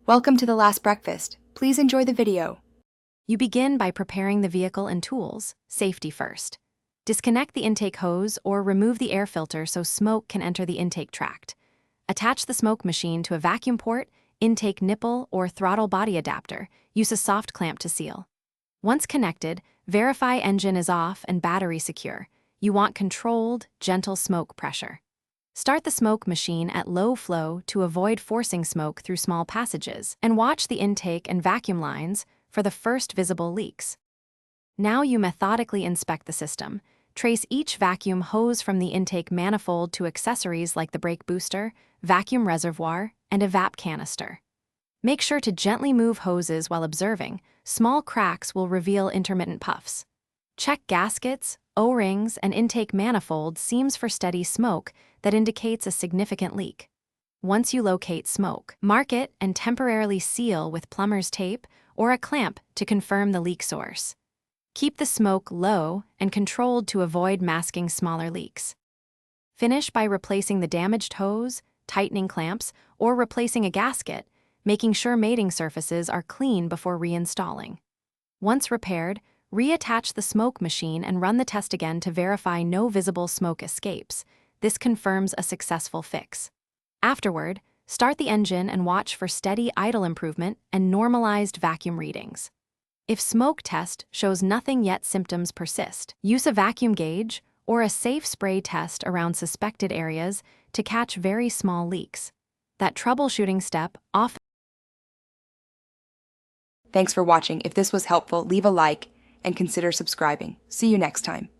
Welcome to the last breakfast. Please enjoy the video. You begin by preparing the vehicle and tools, safety first. Disconnect the intake hose or remove the air filter so smoke can enter the intake tract. Attach the smoke machine to a vacuum port, intake nipple, or throttle body adapter. Use a soft clamp to seal. Once connected, verify engine is off and battery secure. You want controlled, gentle smoke pressure. Start the smoke machine at low flow to avoid forcing smoke through small passages, and watch the intake and vacuum lines for the first visible leaks. Now you methodically inspect the system. Trace each vacuum hose from the intake manifold to accessories like the brake booster, vacuum reservoir, and a VAP canister. Make sure to gently move hoses while observing. Small cracks will reveal intermittent puffs. Check gaskets, O-rings, and intake manifold seams for steady smoke that indicates a significant leak. Once you locate smoke, mark it and temporarily seal with plumber's tape or a clamp to confirm the leak source. Keep the smoke low and controlled to avoid masking smaller leaks. Finish by replacing the damaged hose, tightening clamps, or replacing a gasket, making sure mating surfaces are clean before reinstalling. Once repaired, reattach the smoke machine and run the test again to verify no visible smoke escapes. This confirms a successful fix. Afterward, start the engine and watch for steady idle improvement and normalized vacuum readings. If smoke test shows nothing yet symptoms persist, use a vacuum gauge or a safe spray test around suspected areas to catch very small leaks. That troubleshooting step often. Thanks for watching. If this was helpful, leave a like and consider subscribing. See you next time.